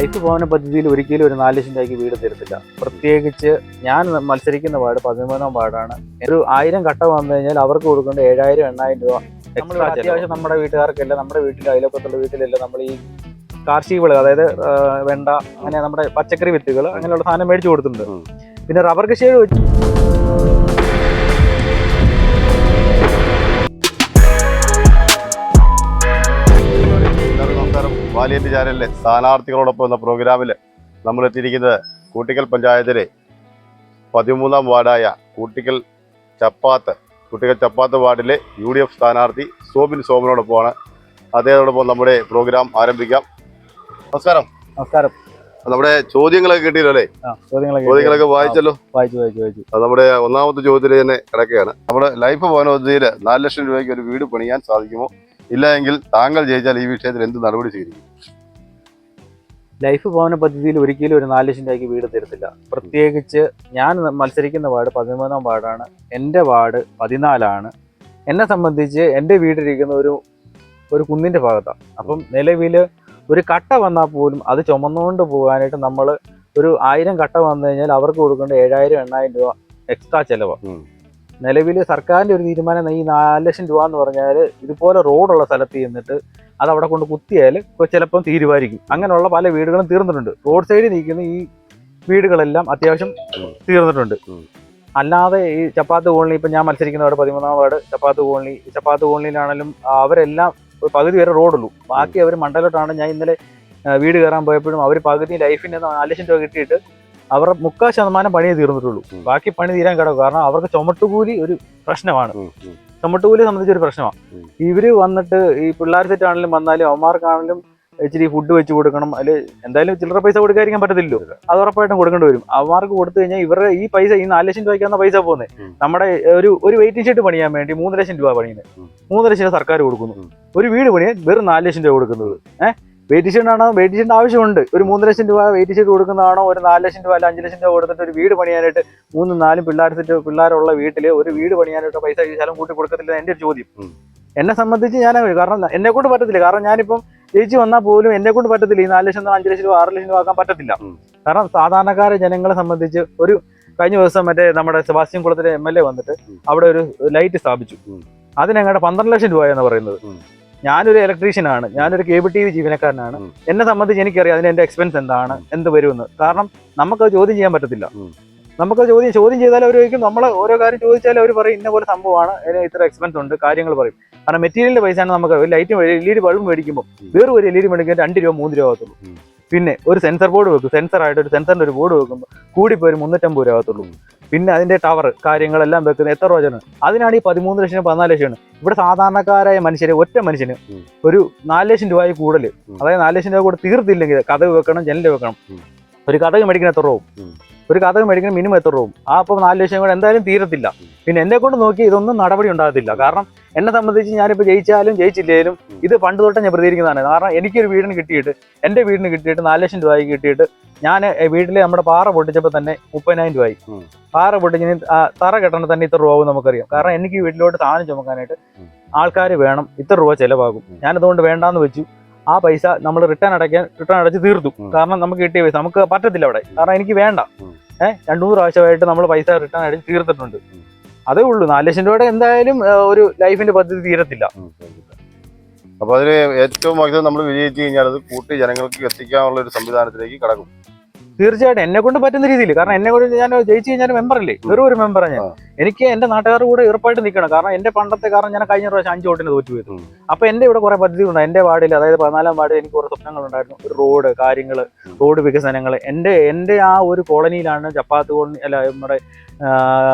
Life ഭവന പദ്ധതിയിൽ ഒരിക്കലും ഒരു 4 ലക്ഷം രൂപയ്ക്ക് വീട് തരത്തില്ല. പ്രത്യേകിച്ച് ഞാൻ മത്സരിക്കുന്ന വാർഡ് 13-ാം വാർഡാണ്. ഒരു 1000 കട്ട വന്നു കഴിഞ്ഞാൽ അവർക്ക് കൊടുക്കേണ്ട 7000-8000 രൂപ നമ്മൾ അത്യാവശ്യം നമ്മുടെ വീട്ടുകാർക്കല്ല, നമ്മുടെ വീട്ടിൽ അയൽവക്കത്തുള്ള വീട്ടിലെല്ലാം നമ്മൾ ഈ കാർഷിക വിള, അതായത് വെണ്ട, അങ്ങനെ നമ്മുടെ പച്ചക്കറി വിത്തുകൾ അങ്ങനെയുള്ള സാധനം മേടിച്ചു കൊടുത്തിട്ടുണ്ട്. പിന്നെ റബ്ബർ കൃഷികൾ വെച്ച് വാലിയന്റ് ചാനലിലെ സ്ഥാനാർത്ഥികളോടൊപ്പം എന്ന പ്രോഗ്രാമിൽ നമ്മൾ എത്തിയിരിക്കുന്നത് കൂട്ടിക്കൽ പഞ്ചായത്തിലെ 13-ാം വാർഡായ കൂട്ടിക്കൽ ചപ്പാത്ത് വാർഡിലെ UDF സ്ഥാനാർത്ഥി സോമനോടൊപ്പമാണ്. അദ്ദേഹത്തോടൊപ്പം നമ്മുടെ പ്രോഗ്രാം ആരംഭിക്കാം. നമസ്കാരം. നമസ്കാരം. നമ്മുടെ ചോദ്യങ്ങളൊക്കെ കിട്ടിയല്ലോ അല്ലേ? ചോദ്യങ്ങളൊക്കെ വായിച്ചല്ലോ? വായിച്ചു. അത് നമ്മുടെ ഒന്നാമത്തെ ചോദ്യത്തിൽ തന്നെ കിടക്കുകയാണ്. നമ്മുടെ ലൈഫ് ഭവന പദ്ധതിയിൽ 4 ലക്ഷം രൂപയ്ക്ക് ഒരു വീട് പണിയാൻ സാധിക്കുമോ? ഇല്ല എങ്കിൽ താങ്കൾ ജയിച്ചാൽ ഈ വിഷയത്തിൽ എന്ത് നടപടി സ്വീകരിക്കും? ലൈഫ് ഭവന പദ്ധതിയിൽ ഒരിക്കലും ഒരു 4 ലക്ഷം രൂപയ്ക്ക് വീട് തരത്തില്ല. പ്രത്യേകിച്ച് ഞാൻ മത്സരിക്കുന്ന വാർഡ് 13-ാം വാർഡാണ്. എൻ്റെ വാർഡ് 14-ആണ്. എന്നെ സംബന്ധിച്ച് എൻ്റെ വീടിരിക്കുന്ന ഒരു കുന്നിൻ്റെ ഭാഗത്താണ്. അപ്പം നിലവിൽ ഒരു കട്ട വന്നാൽ പോലും അത് ചുമന്നുകൊണ്ട് പോകാനായിട്ട് നമ്മൾ ഒരു 1000 കട്ട വന്നു കഴിഞ്ഞാൽ അവർക്ക് കൊടുക്കേണ്ട 7000-8000 രൂപ എക്സ്ട്രാ ചിലവാണ്. നിലവിൽ സർക്കാരിൻ്റെ ഒരു തീരുമാനം, ഈ 4 ലക്ഷം രൂപ എന്ന് പറഞ്ഞാൽ ഇതുപോലെ റോഡുള്ള സ്ഥലത്ത് ചെന്നിട്ട് അത് അവിടെ കൊണ്ട് കുത്തിയാൽ ചിലപ്പം തീരുമാനിക്കും. അങ്ങനെയുള്ള പല വീടുകളും തീർന്നിട്ടുണ്ട്. റോഡ് സൈഡിൽ നിൽക്കുന്ന ഈ വീടുകളെല്ലാം അത്യാവശ്യം തീർന്നിട്ടുണ്ട്. അല്ലാതെ ഈ ചപ്പാത്ത് കോളനി, ഇപ്പം ഞാൻ മത്സരിക്കുന്ന വാർഡ് 13-ാം വാർഡ് ചപ്പാത്ത് കോളനിയിലാണെങ്കിലും അവരെല്ലാം പകുതി വരെ റോഡുള്ളൂ. ബാക്കി അവർ മണ്ടലോട്ടാണ്. ഞാൻ ഇന്നലെ വീട് കയറാൻ പോയപ്പോഴും അവർ പകുതി ലൈഫിൻ്റെ 4 ലക്ഷം രൂപ കിട്ടിയിട്ട് അവർ 30% പണിയെ തീർന്നിട്ടുള്ളൂ. ബാക്കി പണി തീരാൻ കിടക്കും. കാരണം അവർക്ക് ചുമട്ടുകൂലി ഒരു പ്രശ്നമാണ്. ചുമട്ടുകൂലി സംബന്ധിച്ചൊരു പ്രശ്നമാണ്. ഇവര് വന്നിട്ട് ഈ പിള്ളേർ സെറ്റാണെങ്കിലും വന്നാലും അവന്മാർക്കാണെങ്കിലും ഇച്ചിരി ഫുഡ് വെച്ച് കൊടുക്കണം. അതിൽ എന്തായാലും ചില്ലറ പൈസ കൊടുക്കാതിരിക്കാൻ പറ്റത്തില്ലല്ലോ. അത് ഉറപ്പായിട്ടും കൊടുക്കേണ്ടി വരും. അവന്മാർക്ക് കൊടുത്തു കഴിഞ്ഞാൽ ഇവരുടെ ഈ പൈസ, ഈ 4 ലക്ഷം രൂപയ്ക്കാണ് പൈസ പോകുന്നത്. നമ്മുടെ ഒരു വെയിറ്റിംഗ് ഷീറ്റ് പണിയാൻ വേണ്ടി 3 ലക്ഷം രൂപ പണിയുന്നത്. 3 ലക്ഷം സർക്കാർ കൊടുക്കുന്നു. ഒരു വീട് പണിയാൻ വെറും 4 ലക്ഷം രൂപ കൊടുക്കുന്നത്. വെയിറ്റ് ഷീറ്റിന്റെ ആവശ്യമുണ്ട്. ഒരു 3 ലക്ഷം രൂപ വെയിറ്റ് ഷീറ്റ് കൊടുക്കുന്നതാണോ, ഒരു 4 ലക്ഷം രൂപ അല്ല 5 ലക്ഷം രൂപ കൊടുത്തിട്ട് ഒരു വീട് പണിയാനായിട്ട് 3-4 പിള്ളേരുള്ള വീട്ടിൽ ഒരു വീട് പണിയാനായിട്ട് പൈസ ഈ സ്ഥലം കൂട്ടി കൊടുക്കത്തില്ല എൻ്റെ ഒരു ചോദ്യം. എന്നെ സംബന്ധിച്ച് ഞാൻ, കാരണം എന്നെ കൊണ്ട് പറ്റത്തില്ല. കാരണം ഞാനിപ്പം ജയിച്ച് വന്നാൽ പോലും എന്നെ കൊണ്ട് പറ്റത്തില്ല. ഈ 4 ലക്ഷം 5 ലക്ഷം രൂപ 6 ലക്ഷം രൂപ ആക്കാൻ പറ്റത്തില്ല. കാരണം സാധാരണക്കാരെ ജനങ്ങളെ സംബന്ധിച്ച് കഴിഞ്ഞ ദിവസം നമ്മുടെ സെബാസ്റ്റ്യൻ കുളത്തിലെ MLA വന്നിട്ട് അവിടെ ഒരു ലൈറ്റ് സ്ഥാപിച്ചു. അതിനങ്ങോട്ട് 12 ലക്ഷം രൂപയെന്ന് പറയുന്നത്. ഞാനൊരു ഇലക്ട്രീഷ്യനാണ്, ഞാനൊരു കേബിൾ TV ജീവനക്കാരനാണ്. എന്നെ സംബന്ധിച്ച് എനിക്കറിയാം അതിന് എൻ്റെ എക്സ്പെൻസ് എന്താണ്, എന്ത് വരുമെന്ന്. കാരണം നമുക്കത് ചോദ്യം ചെയ്യാൻ പറ്റത്തില്ല. നമുക്ക് ചോദ്യം ചെയ്താൽ അവർ ചോദിക്കും. നമ്മൾ ഓരോ കാര്യം ചോദിച്ചാൽ അവർ പറയും ഇന്ന പോലെ സംഭവമാണ്, അതിന് ഇത്ര എക്സ്പെൻസ് ഉണ്ട്, കാര്യങ്ങൾ പറയും. കാരണം മെറ്റീരിയലിന്റെ പൈസയാണ്. നമുക്ക് ഒരു ലൈറ്റ് LED ബൾബ് മേടിക്കുമ്പോൾ വേറെ ഒരു LED മേടിക്കാൻ 2 രൂപ 3 രൂപ ആകത്തുള്ളൂ. പിന്നെ ഒരു സെൻസർ ബോർഡ് വെക്കും, സെൻസറിന്റെ ഒരു ബോർഡ് വെക്കുമ്പോൾ കൂടിപ്പോയി 350 രൂപ ആകത്തുള്ളൂ. പിന്നെ അതിന്റെ ടവർ കാര്യങ്ങളെല്ലാം വെക്കുന്നത് എത്ര രൂപ? അതിനാണ് ഈ 13 ലക്ഷം 14 ലക്ഷമാണ്. ഇവിടെ സാധാരണക്കാരായ മനുഷ്യര്, ഒറ്റ മനുഷ്യന് ഒരു 4 ലക്ഷം രൂപ കൂടുതൽ, അതായത് 4 ലക്ഷം രൂപ കൂടെ തീർത്തില്ലെങ്കിൽ കതക് വെക്കണം, ജനല് വെക്കണം. ഒരു കതക് മേടിക്കുന്ന എത്ര രൂപ? ഒരു കതക് മേടിക്കുന്ന മിനിമം എത്ര രൂപ? അപ്പം 4 ലക്ഷം കൂടെ എന്തായാലും തീരത്തില്ല. പിന്നെ എന്നെ കൊണ്ട് നോക്കി ഇതൊന്നും നടപടി ഉണ്ടാകത്തില്ല. കാരണം എന്നെ സംബന്ധിച്ച് ഞാനിപ്പോൾ ജയിച്ചാലും ജയിച്ചില്ലേലും ഇത് പണ്ട് തൊട്ടേ ഞാൻ പ്രതികരിക്കുന്നതാണ്. കാരണം എനിക്കൊരു വീടിന് കിട്ടിയിട്ട്, എൻ്റെ വീടിന് കിട്ടിയിട്ട് 4 ലക്ഷം രൂപയ്ക്ക് കിട്ടിയിട്ട് ഞാൻ വീട്ടിൽ നമ്മുടെ പാറ പൊട്ടിച്ചപ്പോൾ തന്നെ 30,000 രൂപയായി. പാറ പൊട്ടിച്ച് തറ കെട്ടണം തന്നെ ഇത്ര രൂപ നമുക്കറിയാം. കാരണം എനിക്ക് വീട്ടിലോട്ട് സാധനം ചുമക്കാനായിട്ട് ആൾക്കാർ വേണം, ഇത്ര രൂപ ചിലവാകും. ഞാനതുകൊണ്ട് വേണ്ടാന്ന് വെച്ചു. ആ പൈസ നമ്മൾ റിട്ടേൺ അടച്ച് തീർത്തു. കാരണം നമുക്ക് കിട്ടിയ പൈസ നമുക്ക് പറ്റത്തില്ല അവിടെ. കാരണം എനിക്ക് വേണ്ട. 2-3 പ്രാവശ്യമായിട്ട് നമ്മൾ പൈസ റിട്ടേൺ അടിച്ച് തീർത്തിട്ടുണ്ട്. അതേ ഉള്ളൂ. 4 ലക്ഷം രൂപയുടെ എന്തായാലും ഒരു ലൈഫിന്റെ പദ്ധതി തീരത്തില്ല. അപ്പൊ അതിന് ഏറ്റവും മാക്സിമം നമ്മൾ വിജയിച്ചു കഴിഞ്ഞാൽ അത് കൂട്ടി ജനങ്ങൾക്ക് എത്തിക്കാനുള്ള ഒരു സംവിധാനത്തിലേക്ക് കടക്കും. തീർച്ചയായിട്ടും എന്നെ കൊണ്ട് പറ്റുന്ന രീതിയിൽ. കാരണം എന്നെ കൊണ്ട് ഞാൻ ജയിച്ചു കഴിഞ്ഞാൽ മെമ്പറല്ലേ, വെറും ഒരു മെമ്പറാണ് ഞാൻ. എനിക്ക് എന്റെ നാട്ടുകാരുടെ കൂടെ ഉറപ്പായിട്ട് നിൽക്കണം. കാരണം എന്റെ പണ്ടത്തെ, കാരണം ഞാൻ കഴിഞ്ഞ പ്രാവശ്യം 5 വോട്ടിന് തോറ്റുപോയത്. അപ്പൊ എന്റെ ഇവിടെ കുറെ പദ്ധതി ഉണ്ട്. എന്റെ വാർഡിൽ, അതായത് 14-ാം വാർഡിൽ എനിക്ക് കുറെ സ്വപ്നങ്ങളുണ്ടായിരുന്നു. ഒരു റോഡ് കാര്യങ്ങൾ, റോഡ് വികസനങ്ങൾ. എന്റെ ആ ഒരു കോളനിയിലാണ്, ചപ്പാത്ത് കോളനി അല്ല, നമ്മുടെ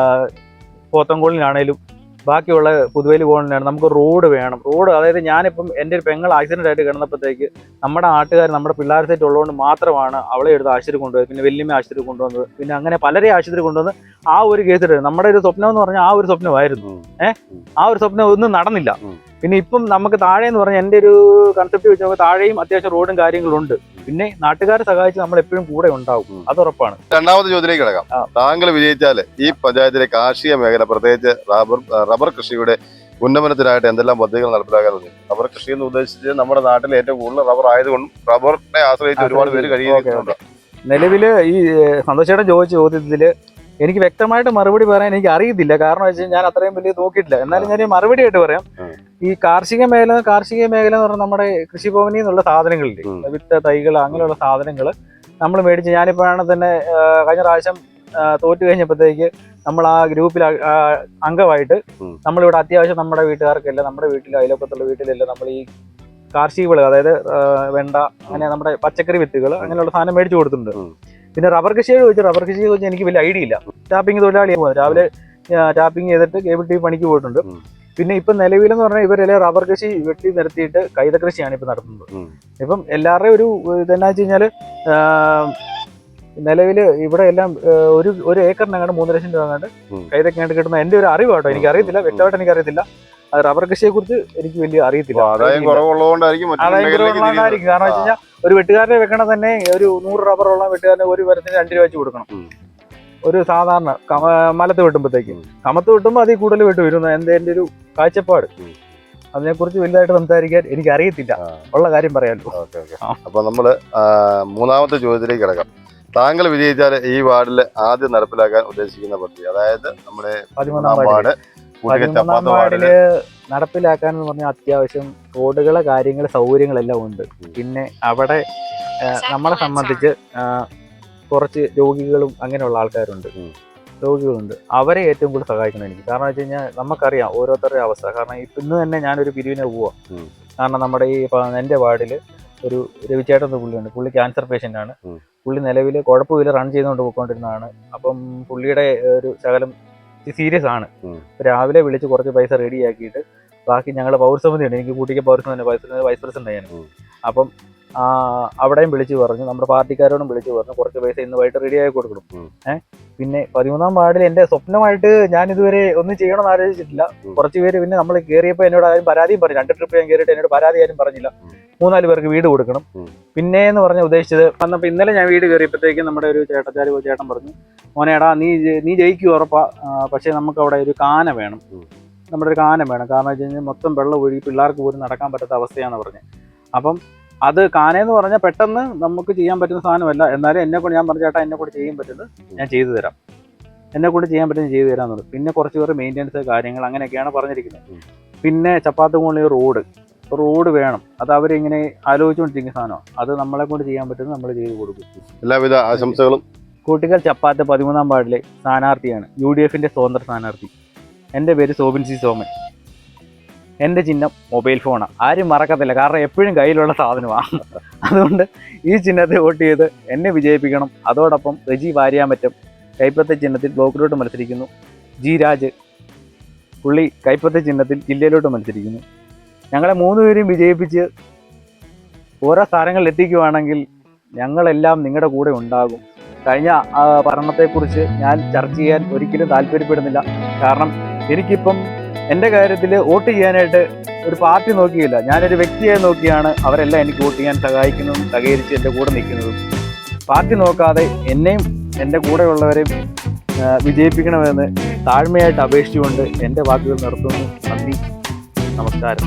പോത്തൻ കോളനിയിലാണേലും ബാക്കിയുള്ള പുതുവേലി കോളനിയാണ്. നമുക്ക് റോഡ് വേണം. റോഡ്, അതായത് ഞാനിപ്പം എൻ്റെ ഒരു പെങ്ങൾ ആക്സിഡന്റ് ആയിട്ട് കിടന്നപ്പോഴത്തേക്ക് നമ്മുടെ നാട്ടുകാർ, നമ്മുടെ പിള്ളേർ സെറ്റ് ഉള്ളതുകൊണ്ട് മാത്രമാണ് അവളെ എടുത്ത് ആശുപത്രി കൊണ്ടുപോയത്. പിന്നെ വല്യമ്മ ആശുപത്രി കൊണ്ടുവന്നത്, പിന്നെ അങ്ങനെ പലരെ ആശുപത്രി കൊണ്ടുവന്ന് ആ ഒരു കേസ്. നമ്മുടെ ഒരു സ്വപ്നം എന്ന് പറഞ്ഞാൽ ആ ഒരു സ്വപ്നമായിരുന്നു. ആ ഒരു സ്വപ്നം ഒന്നും നടന്നില്ല. പിന്നെ ഇപ്പം നമുക്ക് താഴെ എന്ന് പറഞ്ഞാൽ എൻ്റെ ഒരു കൺസെപ്റ്റ് വെച്ച് നോക്കുക, താഴെയും അത്യാവശ്യം റോഡും കാര്യങ്ങളും ഉണ്ട്. പിന്നെ നാട്ടുകാരെ സഹായിച്ച് നമ്മൾ എപ്പോഴും കൂടെ ഉണ്ടാവും, അത് ഉറപ്പാണ്. രണ്ടാമത്തെ ചോദ്യത്തിലേക്ക് കിടക്കാം. താങ്കൾ വിജയിച്ചാൽ ഈ പഞ്ചായത്തിലെ കാർഷിക മേഖല, പ്രത്യേകിച്ച് റബ്ബർ കൃഷിയുടെ ഉന്നമനത്തിനായിട്ട് എന്തെല്ലാം പദ്ധതികൾ നടപ്പിലാക്കാറുണ്ട്. റബ്ബർ കൃഷി എന്ന് ഉദ്ദേശിച്ച് നമ്മുടെ നാട്ടിൽ ഏറ്റവും കൂടുതൽ റബ്ബർ ആയതുകൊണ്ടും റബ്ബറിനെ ആശ്രയിച്ച് ഒരുപാട് പേര് കഴിയുന്നുണ്ട്. നിലവിൽ ഈ സന്തോഷേട്ടൻ ചോദിച്ച ചോദ്യത്തിൽ എനിക്ക് വ്യക്തമായിട്ട് മറുപടി പറയാൻ എനിക്ക് അറിയത്തില്ല. കാരണം വെച്ചാൽ ഞാൻ അത്രയും വലിയ നോക്കിയിട്ടില്ല. എന്നാലും ഞാൻ മറുപടി ആയിട്ട് പറയാം. ഈ കാർഷിക മേഖല എന്ന് പറഞ്ഞാൽ നമ്മുടെ കൃഷിഭവനിൽ നിന്നുള്ള സാധനങ്ങളില്ലേ, വിത്ത് തൈകൾ അങ്ങനെയുള്ള സാധനങ്ങൾ നമ്മൾ മേടിച്ച്, ഞാനിപ്പോഴാണ് തന്നെ കഴിഞ്ഞ പ്രാവശ്യം തോറ്റു കഴിഞ്ഞപ്പോഴത്തേക്ക് നമ്മൾ ആ ഗ്രൂപ്പിൽ അംഗമായിട്ട് നമ്മളിവിടെ അത്യാവശ്യം നമ്മുടെ വീട്ടുകാർക്കെല്ലാം, നമ്മുടെ വീട്ടിൽ അയൽവക്കത്തുള്ള വീട്ടിലെല്ലാം നമ്മൾ ഈ കാർഷിക വിളകൾ, അതായത് വെണ്ട, അങ്ങനെ നമ്മുടെ പച്ചക്കറി വിത്തുകൾ അങ്ങനെയുള്ള സാധനം മേടിച്ചു കൊടുത്തിട്ടുണ്ട്. പിന്നെ റബ്ബർ കൃഷിയെ ചോദിച്ചാൽ എനിക്ക് വലിയ ഐഡിയ ഇല്ല. ടാപ്പിംഗ് തൊഴിലാളിയാണ് പോകുന്നത്. രാവിലെ ടാപ്പിംഗ് ചെയ്തിട്ട് കേബിൾ ടി പണിക്ക് പോയിട്ടുണ്ട്. പിന്നെ ഇപ്പം നിലവിലെന്ന് പറഞ്ഞാൽ ഇവരെല്ലാം റബ്ബർ കൃഷി വെട്ടി നിർത്തിയിട്ട് കൈത കൃഷിയാണ് ഇപ്പം നടത്തുന്നത്. ഇപ്പം എല്ലാവരുടെയും ഒരു ഇതെന്നാ വെച്ച് കഴിഞ്ഞാൽ നിലവിൽ ഇവിടെ എല്ലാം ഒരു ഏക്കറിനങ്ങാണ്ട് 3 ലക്ഷം രൂപ അങ്ങാണ്ട് കൈതക്കാണ്ട് കിട്ടുന്ന എൻ്റെ ഒരു അറിവ് കേട്ടോ. എനിക്ക് അറിയത്തില്ല, വ്യക്തമായിട്ട് എനിക്ക് അറിയത്തില്ല. അത് റബ്ബർ കൃഷിയെ കുറിച്ച് എനിക്ക് വലിയ അറിയത്തില്ല. ആദായം കുറവുള്ളതുകൊണ്ടായിരിക്കും. കാരണം വെച്ച് കഴിഞ്ഞാൽ ഒരു വെട്ടുകാരനെ വെക്കണം തന്നെ ഒരു 100 റബ്ബറുള്ള വെട്ടുകാരനെ ഒരു മരത്തിന് 2 രൂപ വെച്ച് കൊടുക്കണം. ഒരു സാധാരണ മലത്ത് വെട്ടുമ്പോഴത്തേക്ക് കമത്ത് വെട്ടുമ്പോൾ അതിൽ കൂടുതൽ വെട്ട് വരുന്നു. എൻ്റെ ഒരു കാഴ്ചപ്പാട്. അതിനെക്കുറിച്ച് വലുതായിട്ട് സംസാരിക്കാൻ എനിക്ക് അറിയത്തില്ല, ഉള്ള കാര്യം പറയാമല്ലോ. അപ്പൊ നമ്മള് മൂന്നാമത്തെ ചോദ്യത്തിലേക്ക് കിടക്കാം. താങ്കൾ വിജയിച്ചാൽ ഈ വാർഡിൽ ആദ്യം നടപ്പിലാക്കാൻ ഉദ്ദേശിക്കുന്ന പദ്ധതി, അതായത് നമ്മുടെ 13ാം വാർഡ് വാർഡില് നടപ്പിലാക്കാൻ എന്ന് പറഞ്ഞാൽ അത്യാവശ്യം റോഡുകളെ കാര്യങ്ങൾ സൗകര്യങ്ങളെല്ലാം ഉണ്ട്. പിന്നെ അവിടെ നമ്മളെ സംബന്ധിച്ച് കുറച്ച് രോഗികളും അങ്ങനെയുള്ള ആൾക്കാരുണ്ട്, അവരെ ഏറ്റവും കൂടുതൽ സഹായിക്കണം എനിക്ക്. കാരണം വെച്ച് കഴിഞ്ഞാൽ നമുക്കറിയാം ഓരോരുത്തരുടെ അവസ്ഥ. കാരണം ഇന്ന് തന്നെ ഞാനൊരു പിരിവിനെ പോവാം. കാരണം നമ്മുടെ ഈ എൻ്റെ വാർഡിൽ ഒരു രവിചേട്ടൻ എന്ന പുള്ളിയുണ്ട്. പുള്ളി ക്യാൻസർ പേഷ്യൻ്റ് ആണ്. പുള്ളി നിലവിൽ കുഴപ്പമില്ല, റൺ ചെയ്തുകൊണ്ട് പോയിക്കൊണ്ടിരുന്നതാണ്. അപ്പം പുള്ളിയുടെ ഒരു ശകലം സീരിയസ് ആണ്. രാവിലെ വിളിച്ച് കുറച്ച് പൈസ റെഡിയാക്കിയിട്ട് ബാക്കി ഞങ്ങളുടെ പൗരസമിതി ഉണ്ട്, എനിക്ക് കൂട്ടിക്ക് പൗരസമിതി വൈസ് പ്രസിഡന്റ് ആയിരുന്നു. അപ്പം അവിടെയും വിളിച്ചു പറഞ്ഞു, നമ്മുടെ പാർട്ടിക്കാരോടും വിളിച്ചു പറഞ്ഞു കുറച്ച് പൈസ ഇന്ന് വൈകിട്ട് റെഡിയാക്കി കൊടുക്കണം. പിന്നെ 13ാം വാർഡിൽ എൻ്റെ സ്വപ്നമായിട്ട് ഞാൻ ഇതുവരെ ഒന്നും ചെയ്യണമെന്ന് ആലോചിച്ചിട്ടില്ല. കുറച്ച് പേര് പിന്നെ നമ്മൾ കയറിയപ്പോൾ എന്നോട് ആരും പരാതിയും പറഞ്ഞു. 2 ട്രിപ്പ് ഞാൻ കയറിയിട്ട് എന്നോട് പരാതി ആരും പറഞ്ഞില്ല. 3-4 പേർക്ക് വീട് കൊടുക്കണം. പിന്നെ എന്ന് പറഞ്ഞ ഉദ്ദേശിച്ചത് വന്നപ്പോൾ ഇന്നലെ ഞാൻ വീട് കയറിയപ്പോഴത്തേക്കും നമ്മുടെ ഒരു ചേട്ടൻ പറഞ്ഞു, മോനേടാ നീ ജയിക്കും ഉറപ്പാ, പക്ഷേ നമുക്ക് അവിടെ ഒരു കാന വേണം, നമ്മുടെ ഒരു കാന വേണം. കാരണം വെച്ച് കഴിഞ്ഞാൽ മൊത്തം വെള്ളം ഒഴുകി പിള്ളേർക്ക് പോലും നടക്കാൻ പറ്റാത്ത അവസ്ഥയാണെന്ന് പറഞ്ഞത്. അപ്പം അത് കാനയെന്ന് പറഞ്ഞാൽ പെട്ടെന്ന് നമുക്ക് ചെയ്യാൻ പറ്റുന്ന സാധനമല്ല. എന്നാലും എന്നെക്കൊണ്ട് ഞാൻ പറഞ്ഞു, ചേട്ടാ എന്നെക്കൊണ്ട് ചെയ്യാൻ പറ്റുന്നത് ഞാൻ ചെയ്തു തരാം, എന്നെക്കൊണ്ട് ചെയ്യാൻ പറ്റുന്നത് ചെയ്തു തരാമെന്ന് പറഞ്ഞു. പിന്നെ കുറച്ച് പേര് മെയിൻ്റെനൻസ് കാര്യങ്ങൾ അങ്ങനെയൊക്കെയാണ് പറഞ്ഞിരിക്കുന്നത്. പിന്നെ ചപ്പാത്തുകൊണ്ടുള്ള റോഡ് വേണം. അത് അവരിങ്ങനെ ആലോചിച്ചുകൊണ്ടിരിക്കുന്ന സാധനമാണ്. അത് നമ്മളെ കൊണ്ട് ചെയ്യാൻ പറ്റുന്നത് നമ്മൾ ചെയ്തു കൊടുക്കും. എല്ലാവിധ ആശംസകളും. കൂട്ടിക്കൽ ചപ്പാത്ത് 13ാം വാർഡിലെ സ്ഥാനാർത്ഥിയാണ്, UDFന്റെ സ്വതന്ത്ര സ്ഥാനാർത്ഥി. എൻ്റെ പേര് സോബിൻ സി സോമൻ. എൻ്റെ ചിഹ്നം മൊബൈൽ ഫോണാണ്. ആരും മറക്കത്തില്ല, കാരണം എപ്പോഴും കയ്യിലുള്ള സാധനമാണ്. അതുകൊണ്ട് ഈ ചിഹ്നത്തെ വോട്ട് ചെയ്ത് എന്നെ വിജയിപ്പിക്കണം. അതോടൊപ്പം റെജി വാര്യാമറ്റം കൈപ്പത്തി ചിഹ്നത്തിൽ ബ്ലോക്കിലോട്ട് മത്സരിക്കുന്നു. ജി രാജ് പുള്ളി കൈപ്പത്തി ചിഹ്നത്തിൽ ജില്ലയിലോട്ട് മത്സരിക്കുന്നു. ഞങ്ങളെ 3 പേരും വിജയിപ്പിച്ച് ഓരോ സ്ഥാനങ്ങളിൽ എത്തിക്കുവാണെങ്കിൽ ഞങ്ങളെല്ലാം നിങ്ങളുടെ കൂടെ ഉണ്ടാകും. കഴിഞ്ഞ ഭരണത്തെക്കുറിച്ച് ഞാൻ ചർച്ച ചെയ്യാൻ ഒരിക്കലും താല്പര്യപ്പെടുന്നില്ല. കാരണം എനിക്കിപ്പം എൻ്റെ കാര്യത്തിൽ വോട്ട് ചെയ്യാനായിട്ട് ഒരു പാർട്ടി നോക്കിയില്ല, ഞാനൊരു വ്യക്തിയെ നോക്കിയാണ് അവരെല്ലാം എനിക്ക് വോട്ട് ചെയ്യാൻ സഹായിക്കുന്നതും സഹകരിച്ച് എൻ്റെ കൂടെ നിൽക്കുന്നതും. പാർട്ടി നോക്കാതെ എന്നെയും എൻ്റെ കൂടെയുള്ളവരെയും വിജയിപ്പിക്കണമെന്ന് താഴ്മയായിട്ട് അപേക്ഷിച്ചുകൊണ്ട് എൻ്റെ വാക്കുകൾ നിർത്തുന്നു. നന്ദി, നമസ്കാരം.